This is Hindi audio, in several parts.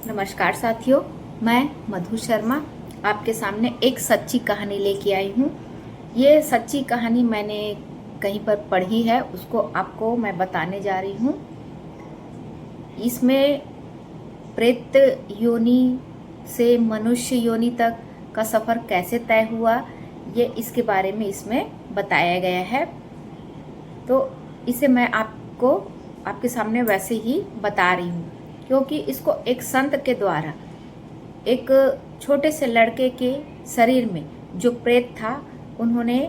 नमस्कार साथियों, मैं मधु शर्मा आपके सामने एक सच्ची कहानी लेके आई हूँ। ये सच्ची कहानी मैंने कहीं पर पढ़ी है, उसको आपको मैं बताने जा रही हूँ। इसमें प्रेत योनि से मनुष्य योनि तक का सफ़र कैसे तय हुआ, ये इसके बारे में इसमें बताया गया है। तो इसे मैं आपको आपके सामने वैसे ही बता रही हूँ, क्योंकि इसको एक संत के द्वारा एक छोटे से लड़के के शरीर में जो प्रेत था उन्होंने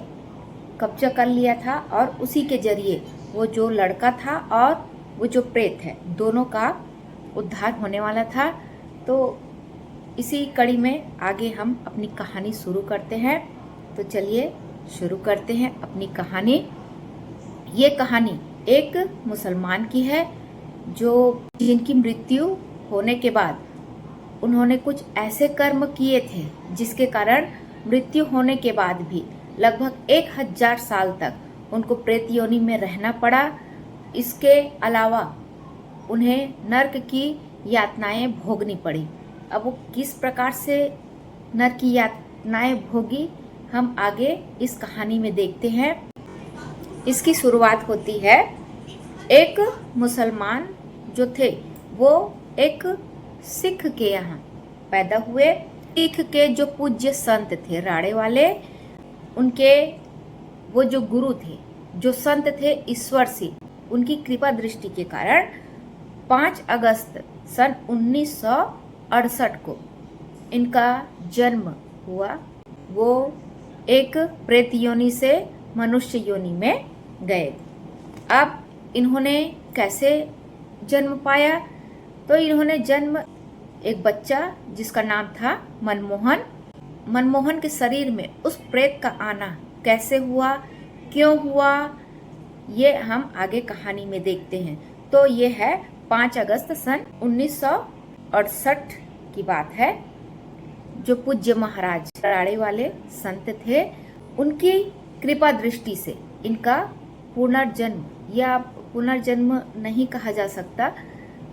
कब्जा कर लिया था, और उसी के जरिए वो जो लड़का था और वो जो प्रेत है दोनों का उद्धार होने वाला था। तो इसी कड़ी में आगे हम अपनी कहानी शुरू करते हैं। तो चलिए शुरू करते हैं अपनी कहानी। ये कहानी एक मुसलमान की है जिनकी मृत्यु होने के बाद उन्होंने कुछ ऐसे कर्म किए थे जिसके कारण मृत्यु होने के बाद भी लगभग 1000 साल तक उनको प्रेत योनि में रहना पड़ा। इसके अलावा उन्हें नर्क की यातनाएं भोगनी पड़ी। अब वो किस प्रकार से नर्क की यातनाएं भोगी, हम आगे इस कहानी में देखते हैं। इसकी शुरुआत होती है, एक मुसलमान जो थे वो एक सिख के यहाँ पैदा हुए। सिख के जो पूज्य संत थे राड़े वाले, उनके वो जो गुरु थे, जो संत थे ईश्वर सिंह, उनकी कृपा दृष्टि के कारण 5 अगस्त सन 1968 को इनका जन्म हुआ। वो एक प्रेत योनि से मनुष्य योनि में गए। अब इन्होंने कैसे जन्म पाया? तो इन्होंने जन्म एक बच्चा जिसका नाम था मनमोहन के शरीर में उस प्रेत का आना कैसे हुआ, क्यों हुआ, ये हम आगे कहानी में देखते हैं। तो ये है 5 अगस्त सन 1968 की बात है। जो पूज्य महाराज राड़े वाले संत थे, उनकी कृपा दृष्टि से इनका पुनर्जन्म, या पुनर्जन्म नहीं कहा जा सकता,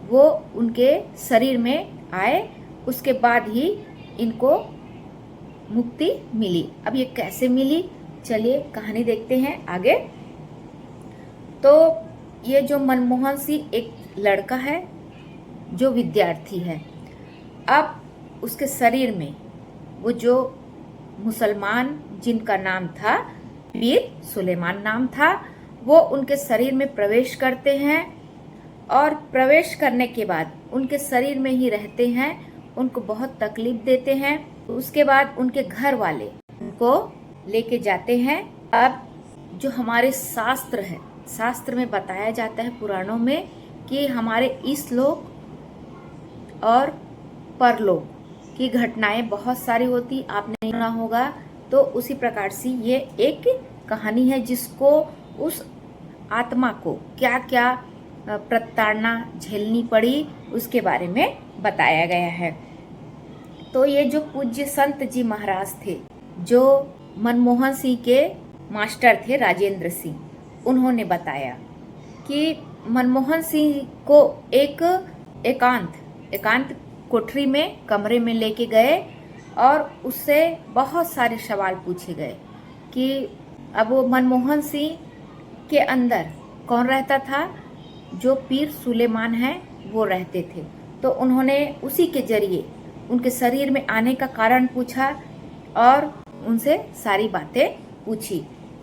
वो उनके शरीर में आए। उसके बाद ही इनको मुक्ति मिली। अब ये कैसे मिली, चलिए कहानी देखते हैं आगे। तो ये जो मनमोहन सिंह एक लड़का है जो विद्यार्थी है। अब उसके शरीर में वो जो मुसलमान जिनका नाम था पीर सुलेमान नाम था, वो उनके शरीर में प्रवेश करते हैं, और प्रवेश करने के बाद उनके शरीर में ही रहते हैं, उनको बहुत तकलीफ देते हैं। उसके बाद उनके घर वाले उनको लेके जाते हैं। अब जो हमारे शास्त्र है, शास्त्र में बताया जाता है पुराणों में कि हमारे इस लोक और परलोक की घटनाएं बहुत सारी होती, आपने सुना होगा। तो उसी प्रकार से ये एक कहानी है जिसको उस आत्मा को क्या क्या प्रताड़ना झेलनी पड़ी उसके बारे में बताया गया है। तो ये जो पूज्य संत जी महाराज थे, जो मनमोहन सिंह के मास्टर थे राजेंद्र सिंह, उन्होंने बताया कि मनमोहन सिंह को एक एकांत कोठरी में कमरे में लेके गए, और उससे बहुत सारे सवाल पूछे गए कि अब वो मनमोहन सिंह के अंदर कौन रहता था। जो पीर सुलेमान है वो रहते थे। तो उन्होंने उसी के जरिए उनके शरीर में आने का कारण पूछा और उनसे सारी बातें पूछी।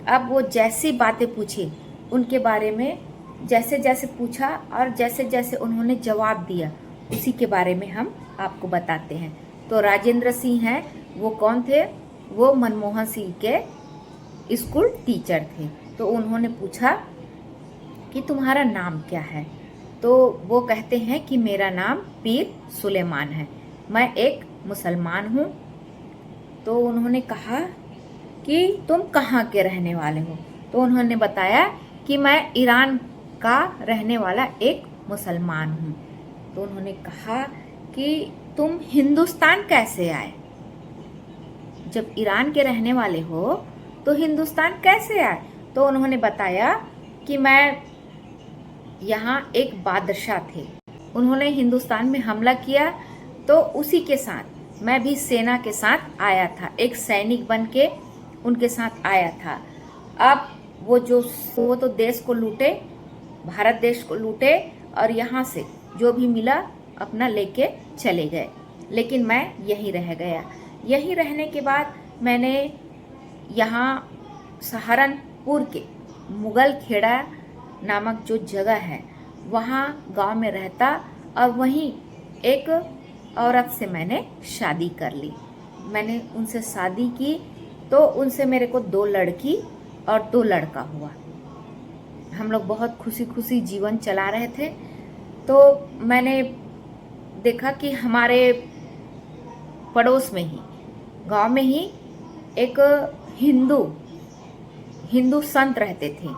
अब वो जैसी बातें पूछी उनके बारे में, जैसे जैसे पूछा और जैसे जैसे उन्होंने जवाब दिया, उसी के बारे में हम आपको बताते हैं। तो राजेंद्र सिंह हैं, वो कौन थे? वो मनमोहन सिंह के स्कूल टीचर थे। तो उन्होंने पूछा कि तुम्हारा नाम क्या है? तो वो कहते हैं कि मेरा नाम पीर सुलेमान है, मैं एक मुसलमान हूँ। तो उन्होंने कहा कि तुम कहाँ के रहने वाले हो? तो उन्होंने बताया कि मैं ईरान का रहने वाला एक मुसलमान हूँ। तो उन्होंने कहा कि तुम हिंदुस्तान कैसे आए? जब ईरान के रहने वाले हो तो हिंदुस्तान कैसे आए? तो उन्होंने बताया कि मैं यहाँ एक बादशाह थे, उन्होंने हिंदुस्तान में हमला किया, तो उसी के साथ मैं भी सेना के साथ आया था, एक सैनिक बन के उनके साथ आया था। अब वो तो देश को लूटे, भारत देश को लूटे, और यहाँ से जो भी मिला अपना लेके चले गए, लेकिन मैं यहीं रह गया। यहीं रहने के बाद मैंने यहाँ सहारनपुर के मुगल खेड़ा नामक जो जगह है वहाँ गांव में रहता, और वहीं एक औरत से मैंने शादी कर ली। मैंने उनसे शादी की तो उनसे मेरे को 2 लड़की और 2 लड़का हुआ। हम लोग बहुत खुशी खुशी जीवन चला रहे थे। तो मैंने देखा कि हमारे पड़ोस में ही, गांव में ही एक हिंदू संत रहते थे।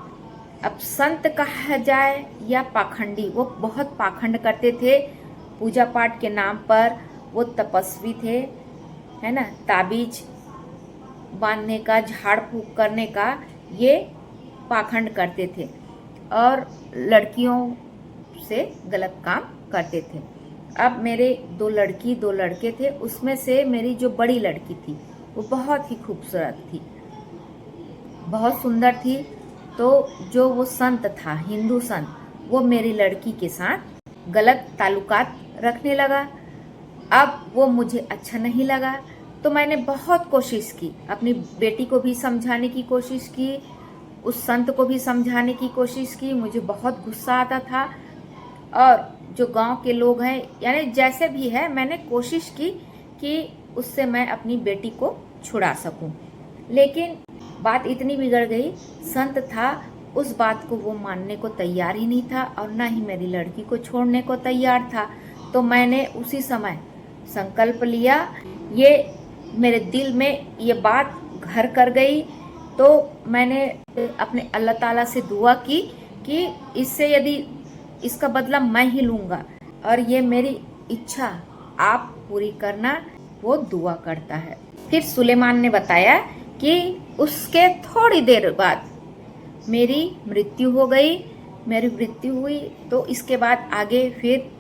अब संत कहा जाए या पाखंडी, वो बहुत पाखंड करते थे पूजा पाठ के नाम पर। वो तपस्वी थे, है ना, ताबीज बांधने का, झाड़ फूक करने का ये पाखंड करते थे, और लड़कियों से गलत काम करते थे। अब मेरे 2 लड़की 2 लड़के थे, उसमें से मेरी जो बड़ी लड़की थी वो बहुत ही खूबसूरत थी, बहुत सुंदर थी। तो जो वो संत था, हिंदू संत, वो मेरी लड़की के साथ गलत ताल्लुकात रखने लगा। अब वो मुझे अच्छा नहीं लगा, तो मैंने बहुत कोशिश की, अपनी बेटी को भी समझाने की कोशिश की, उस संत को भी समझाने की कोशिश की। मुझे बहुत गुस्सा आता था, और जो गांव के लोग हैं, यानी जैसे भी है, मैंने कोशिश की कि उससे मैं अपनी बेटी को छुड़ा सकूं। लेकिन बात इतनी बिगड़ गई, संत था, उस बात को वो मानने को तैयार ही नहीं था, और ना ही मेरी लड़की को छोड़ने को तैयार था। तो मैंने उसी समय संकल्प लिया, ये मेरे दिल में ये बात घर कर गई। तो मैंने अपने अल्लाह ताला से दुआ की कि इससे यदि इसका बदला मैं ही लूँगा, और ये मेरी इच्छा आप पूरी करना। वो दुआ करता है। फिर सुलेमान ने बताया कि उसके थोड़ी देर बाद मेरी मृत्यु हो गई। मेरी मृत्यु हुई तो इसके बाद आगे फिर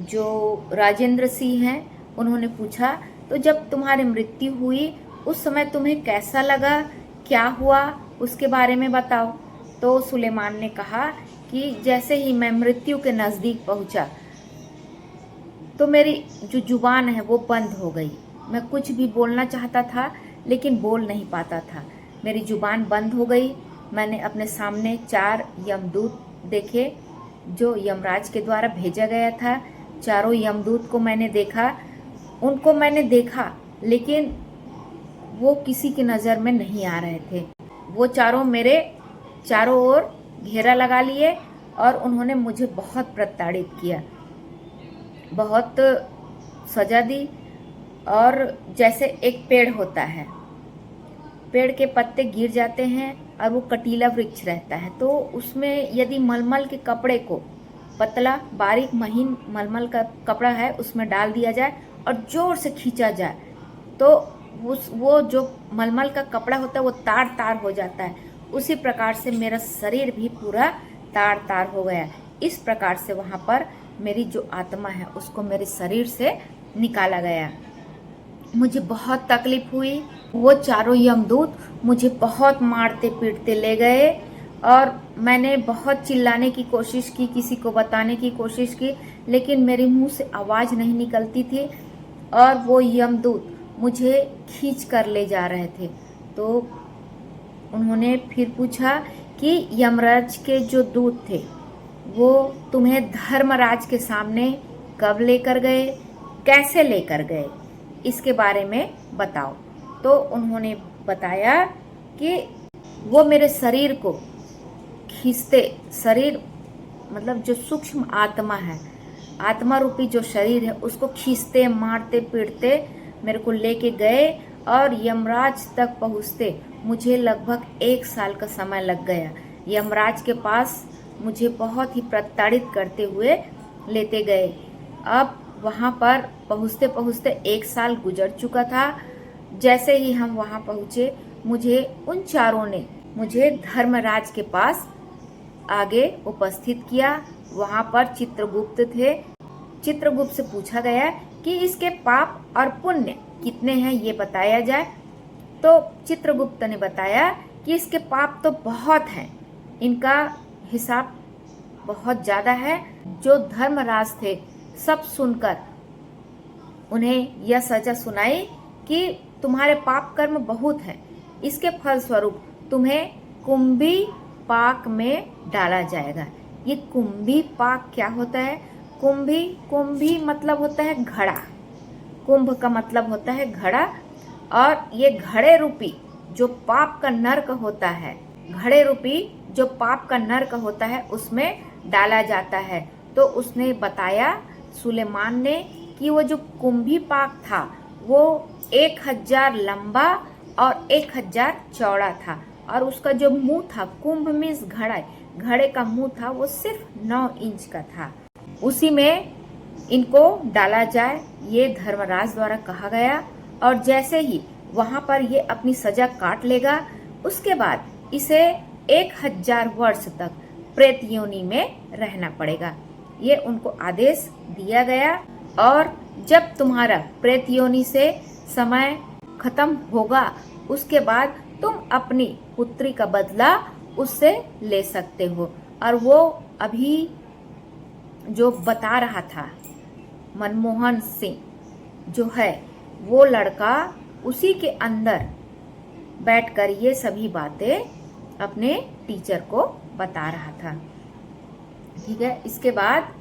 जो राजेंद्र सिंह हैं उन्होंने पूछा, तो जब तुम्हारी मृत्यु हुई उस समय तुम्हें कैसा लगा, क्या हुआ, उसके बारे में बताओ। तो सुलेमान ने कहा कि जैसे ही मैं मृत्यु के नज़दीक पहुंचा तो मेरी जो जुबान है वो बंद हो गई। मैं कुछ भी बोलना चाहता था लेकिन बोल नहीं पाता था, मेरी जुबान बंद हो गई। मैंने अपने सामने 4 यमदूत देखे जो यमराज के द्वारा भेजा गया था। चारों यमदूत को मैंने देखा, उनको मैंने देखा, लेकिन वो किसी की नज़र में नहीं आ रहे थे। वो चारों मेरे चारों ओर घेरा लगा लिए और उन्होंने मुझे बहुत प्रताड़ित किया, बहुत सजा दी। और जैसे एक पेड़ होता है, पेड़ के पत्ते गिर जाते हैं और वो कटीला वृक्ष रहता है, तो उसमें यदि मलमल के कपड़े को, पतला बारीक महीन मलमल का कपड़ा है, उसमें डाल दिया जाए और जोर से खींचा जाए तो वो जो मलमल का कपड़ा होता है वो तार तार हो जाता है। उसी प्रकार से मेरा शरीर भी पूरा तार तार हो गया। इस प्रकार से वहाँ पर मेरी जो आत्मा है उसको मेरे शरीर से निकाला गया। मुझे बहुत तकलीफ हुई। वो चारों यमदूत मुझे बहुत मारते पीटते ले गए और मैंने बहुत चिल्लाने की कोशिश की, किसी को बताने की कोशिश की, लेकिन मेरे मुंह से आवाज़ नहीं निकलती थी और वो यमदूत मुझे खींच कर ले जा रहे थे। तो उन्होंने फिर पूछा कि यमराज के जो दूत थे वो तुम्हें धर्मराज के सामने कब लेकर गए, कैसे लेकर गए, इसके बारे में बताओ। तो उन्होंने बताया कि वो मेरे शरीर को खींचते, शरीर मतलब जो सूक्ष्म आत्मा है, आत्मा रूपी जो शरीर है, उसको खींचते मारते पीटते मेरे को लेके गए और यमराज तक पहुँचते मुझे लगभग 1 साल का समय लग गया। यमराज के पास मुझे बहुत ही प्रताड़ित करते हुए लेते गए। अब वहाँ पर पहुँचते पहुँचते 1 साल गुजर चुका था। जैसे ही हम वहाँ पहुँचे, मुझे उन चारों ने मुझे धर्मराज के पास आगे उपस्थित किया। वहाँ पर चित्रगुप्त थे। चित्रगुप्त से पूछा गया कि इसके पाप और पुण्य कितने हैं ये बताया जाए। तो चित्रगुप्त ने बताया कि इसके पाप तो बहुत हैं, इनका हिसाब बहुत ज्यादा है। जो धर्मराज थे सब सुनकर उन्हें यह सजा सुनाई कि तुम्हारे पाप कर्म बहुत हैं, इसके फलस्वरूप तुम्हें कुंभी पाक में डाला जाएगा। ये कुंभी पाक क्या होता है? कुंभी मतलब होता है घड़ा, कुंभ का मतलब होता है घड़ा, और ये घड़े रूपी जो पाप का नर्क होता है, घड़े रूपी जो पाप का नर्क होता है उसमें डाला जाता है। तो उसने बताया सुलेमान ने कि वो जो कुंभी पाक था वो 1000 लंबा और 1000 चौड़ा था, और उसका जो मुंह था, कुंभ मीन्स घड़ा, घड़े का मुंह था वो सिर्फ 9 इंच का था। उसी में इनको डाला जाए, ये धर्मराज द्वारा कहा गया। और जैसे ही वहां पर ये अपनी सजा काट लेगा, उसके बाद इसे 1000 वर्ष तक प्रेत योनि में रहना पड़ेगा। ये उनको आदेश दिया गया। और जब तुम्हारा प्रेत योनि से समय खत्म होगा, उसके बाद तुम अपनी पुत्री का बदला उससे ले सकते हो। और वो अभी जो बता रहा था मनमोहन सिंह जो है, वो लड़का उसी के अंदर बैठकर ये सभी बातें अपने टीचर को बता रहा था। ठीक है, इसके बाद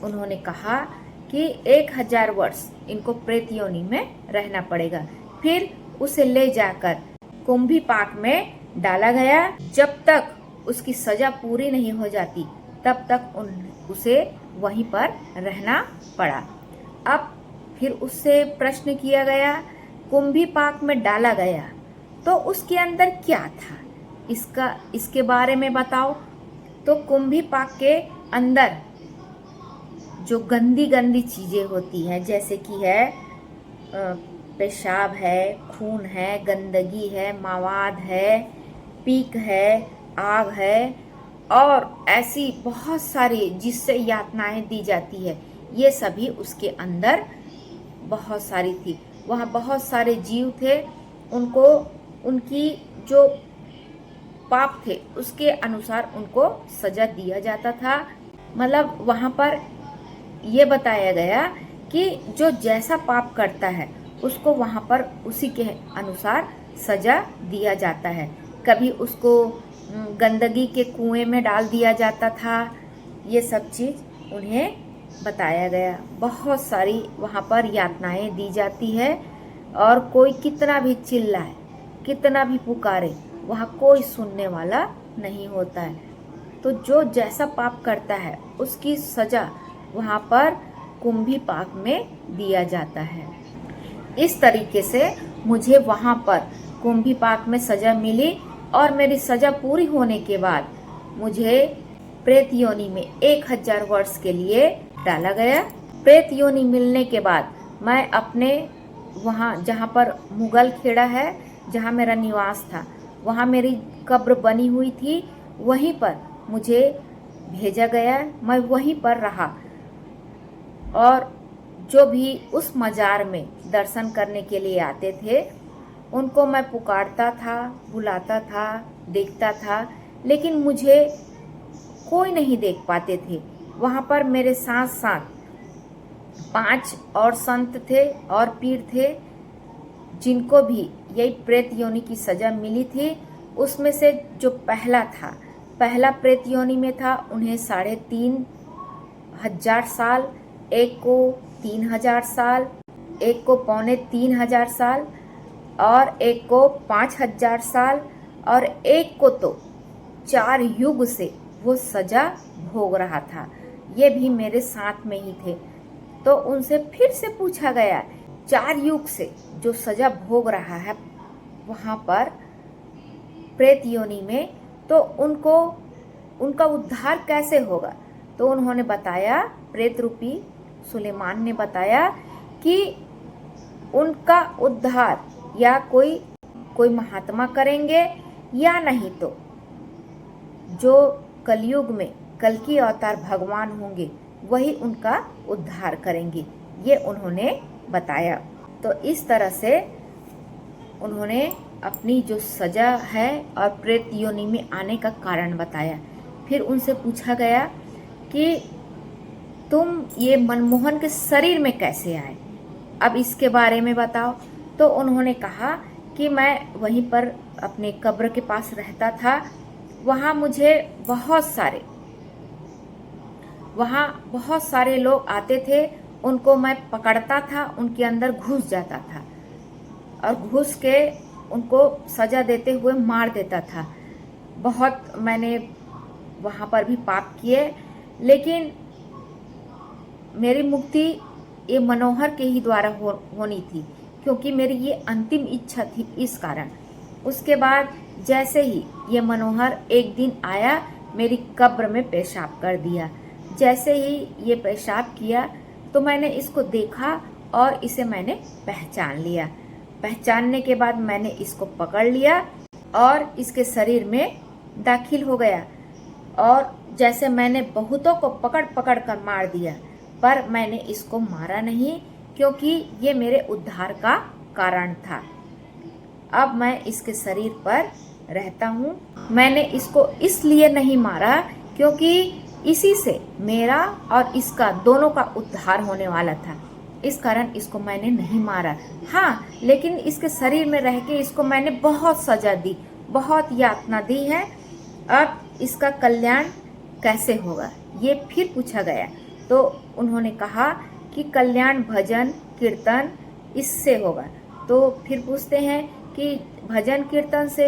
उन्होंने कहा कि 1000 वर्ष इनको प्रेत योनि में रहना पड़ेगा। फिर उसे ले जाकर कुंभी पाक में डाला गया। जब तक उसकी सजा पूरी नहीं हो जाती तब तक उसे वहीं पर रहना पड़ा। अब फिर उससे प्रश्न किया गया, कुंभी पाक में डाला गया तो उसके अंदर क्या था, इसके बारे में बताओ। तो कुंभी पाक के अंदर जो गंदी गंदी चीजें होती हैं, जैसे कि है पेशाब है, खून है, गंदगी है, मवाद है, पीक है, आग है, और ऐसी बहुत सारी जिससे यातनाएं दी जाती है, ये सभी उसके अंदर बहुत सारी थी। वहाँ बहुत सारे जीव थे, उनको उनकी जो पाप थे उसके अनुसार उनको सजा दिया जाता था। मतलब वहाँ पर ये बताया गया कि जो जैसा पाप करता है उसको वहाँ पर उसी के अनुसार सजा दिया जाता है। कभी उसको गंदगी के कुएं में डाल दिया जाता था, ये सब चीज़ उन्हें बताया गया। बहुत सारी वहाँ पर यातनाएं दी जाती है, और कोई कितना भी चिल्लाए, कितना भी पुकारे, वहाँ कोई सुनने वाला नहीं होता है। तो जो जैसा पाप करता है उसकी सजा वहाँ पर कुंभी पाक में दिया जाता है। इस तरीके से मुझे वहाँ पर कुंभी पाक में सजा मिली, और मेरी सजा पूरी होने के बाद मुझे प्रेत योनि में 1000 वर्ष के लिए डाला गया। प्रेत योनि मिलने के बाद मैं अपने वहाँ जहाँ पर मुगल खेड़ा है, जहाँ मेरा निवास था, वहाँ मेरी कब्र बनी हुई थी, वहीं पर मुझे भेजा गया। मैं वहीं पर रहा, और जो भी उस मजार में दर्शन करने के लिए आते थे उनको मैं पुकारता था, बुलाता था, देखता था, लेकिन मुझे कोई नहीं देख पाते थे। वहाँ पर मेरे साथ साथ 5 और संत थे और पीर थे जिनको भी यही प्रेत योनि की सजा मिली थी। उसमें से जो पहला प्रेत योनि में था, उन्हें 3500 साल, एक को 3000 साल, एक को 3500 साल, और एक को 5000 साल, और एक को तो 4 युग से वो सजा भोग रहा था। ये भी मेरे साथ में ही थे। तो उनसे फिर से पूछा गया, 4 युग से जो सजा भोग रहा है वहाँ पर प्रेत योनि में, तो उनका उद्धार कैसे होगा। तो उन्होंने बताया, प्रेत रूपी सुलेमान ने बताया कि उनका उद्धार या कोई महात्मा करेंगे, या नहीं तो जो कलयुग में कल की अवतार भगवान होंगे वही उनका उद्धार करेंगे, ये उन्होंने बताया। तो इस तरह से उन्होंने अपनी जो सजा है और प्रेत योनि में आने का कारण बताया। फिर उनसे पूछा गया कि तुम ये मनमोहन के शरीर में कैसे आए, अब इसके बारे में बताओ। तो उन्होंने कहा कि मैं वहीं पर अपने कब्र के पास रहता था, वहाँ बहुत सारे लोग आते थे, उनको मैं पकड़ता था, उनके अंदर घुस जाता था और घुस के उनको सजा देते हुए मार देता था। बहुत मैंने वहाँ पर भी पाप किए, लेकिन मेरी मुक्ति ये मनोहर के ही द्वारा होनी थी, क्योंकि मेरी ये अंतिम इच्छा थी। इस कारण उसके बाद जैसे ही ये मनोहर एक दिन आया, मेरी कब्र में पेशाब कर दिया। जैसे ही ये पेशाब किया तो मैंने इसको देखा और इसे मैंने पहचान लिया। पहचानने के बाद मैंने इसको पकड़ लिया और इसके शरीर में दाखिल हो गया, और जैसे मैंने बहुतों को पकड़ पकड़ कर मार दिया, पर मैंने इसको मारा नहीं, क्योंकि ये मेरे उद्धार का कारण था। अब मैं इसके शरीर पर रहता हूँ। मैंने इसको इसलिए नहीं मारा क्योंकि इसी से मेरा और इसका दोनों का उद्धार होने वाला था, इस कारण इसको मैंने नहीं मारा। हाँ, लेकिन इसके शरीर में रह के इसको मैंने बहुत सजा दी, बहुत यातना दी है। अब इसका कल्याण कैसे होगा, ये फिर पूछा गया। तो उन्होंने कहा कि कल्याण भजन कीर्तन इससे होगा। तो फिर पूछते हैं कि भजन कीर्तन से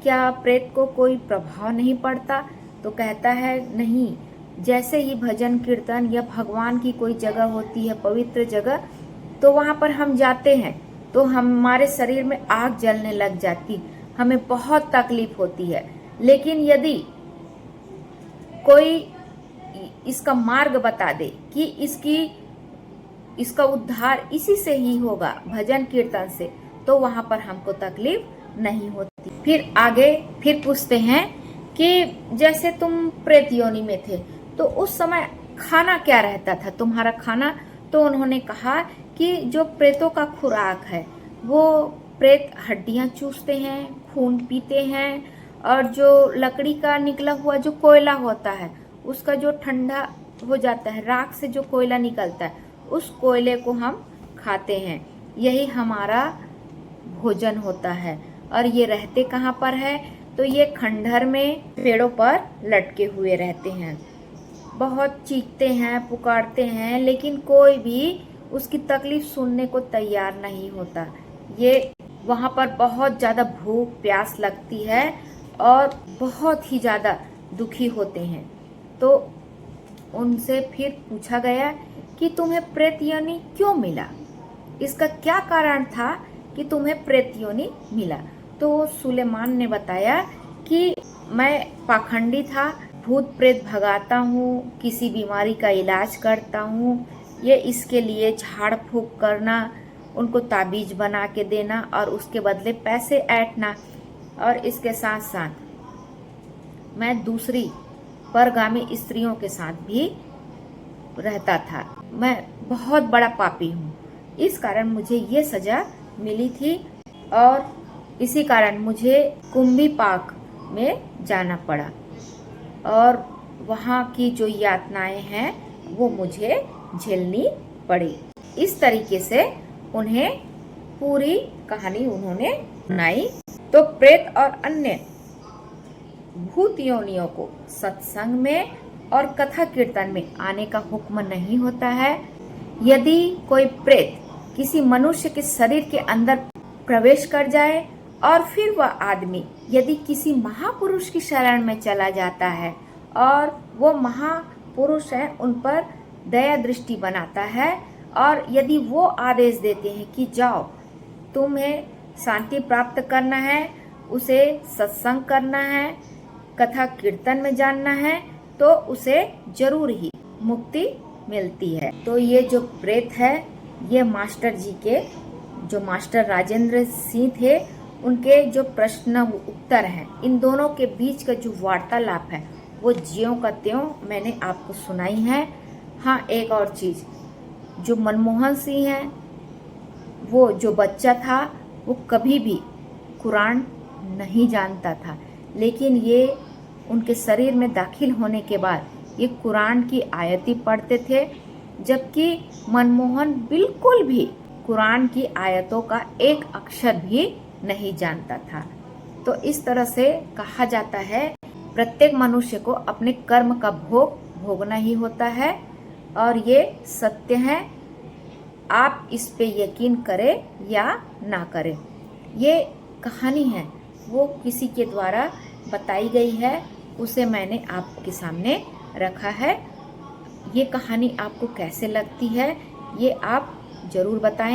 क्या प्रेत को कोई प्रभाव नहीं पड़ता? तो कहता है नहीं, जैसे ही भजन कीर्तन या भगवान की कोई जगह होती है, पवित्र जगह, तो वहाँ पर हम जाते हैं तो हमारे शरीर में आग जलने लग जाती, हमें बहुत तकलीफ होती है। लेकिन यदि कोई इसका मार्ग बता दे कि इसका उद्धार इसी से ही होगा, भजन कीर्तन से, तो वहां पर हमको तकलीफ नहीं होती। फिर आगे फिर पूछते हैं कि जैसे तुम प्रेत योनि में थे तो उस समय खाना क्या रहता था, तुम्हारा खाना? तो उन्होंने कहा कि जो प्रेतों का खुराक है वो प्रेत हड्डियां चूसते हैं, खून पीते हैं, और जो लकड़ी का निकला हुआ जो कोयला होता है उसका जो ठंडा हो जाता है, राख से जो कोयला निकलता है, उस कोयले को हम खाते हैं। यही हमारा भोजन होता है। और ये रहते कहाँ पर है? तो ये खंडहर में पेड़ों पर लटके हुए रहते हैं, बहुत चीखते हैं, पुकारते हैं, लेकिन कोई भी उसकी तकलीफ सुनने को तैयार नहीं होता। ये वहाँ पर बहुत ज़्यादा भूख प्यास लगती है और बहुत ही ज़्यादा दुखी होते हैं। तो उनसे फिर पूछा गया कि तुम्हें प्रेत योनि क्यों मिला, इसका क्या कारण था कि तुम्हें प्रेत योनि मिला? तो सुलेमान ने बताया कि मैं पाखंडी था, भूत प्रेत भगाता हूँ, किसी बीमारी का इलाज करता हूँ, ये इसके लिए झाड़ फूक करना, उनको ताबीज बना के देना और उसके बदले पैसे ऐंठना, और इसके साथ साथ मैं दूसरी परगामी स्त्रियों के साथ भी रहता था। मैं बहुत बड़ा पापी हूँ, इस कारण मुझे ये सजा मिली थी और इसी कारण मुझे कुंभी पाक में जाना पड़ा और वहाँ की जो यातनाएं हैं वो मुझे झेलनी पड़ी। इस तरीके से उन्हें पूरी कहानी उन्होंने सुनाई। तो प्रेत और अन्य भूत योनियों को सत्संग में और कथा कीर्तन में आने का हुक्म नहीं होता है। यदि कोई प्रेत किसी मनुष्य के शरीर के अंदर प्रवेश कर जाए और फिर वह आदमी यदि किसी महापुरुष की शरण में चला जाता है और वो महापुरुष है उन पर दया दृष्टि बनाता है, और यदि वो आदेश देते हैं कि जाओ तुम्हें शांति प्राप्त करना है, उसे सत्संग करना है, कथा कीर्तन में जानना है, तो उसे जरूर ही मुक्ति मिलती है। तो ये जो प्रेत है ये मास्टर जी के, जो मास्टर राजेंद्र सिंह थे, उनके जो प्रश्न उत्तर हैं, इन दोनों के बीच का जो वार्तालाप है वो ज्यों का त्यों मैंने आपको सुनाई है। हाँ, एक और चीज़, जो मनमोहन सिंह हैं, वो जो बच्चा था वो कभी भी कुरान नहीं जानता था, लेकिन ये उनके शरीर में दाखिल होने के बाद ये कुरान की आयतें पढ़ते थे, जबकि मनमोहन बिल्कुल भी कुरान की आयतों का एक अक्षर भी नहीं जानता था। तो इस तरह से कहा जाता है प्रत्येक मनुष्य को अपने कर्म का भोग भोगना ही होता है, और ये सत्य है। आप इस पे यकीन करें या ना करें, ये कहानी है वो किसी के द्वारा बताई गई है, उसे मैंने आपके सामने रखा है। ये कहानी आपको कैसे लगती है ये आप ज़रूर बताएं।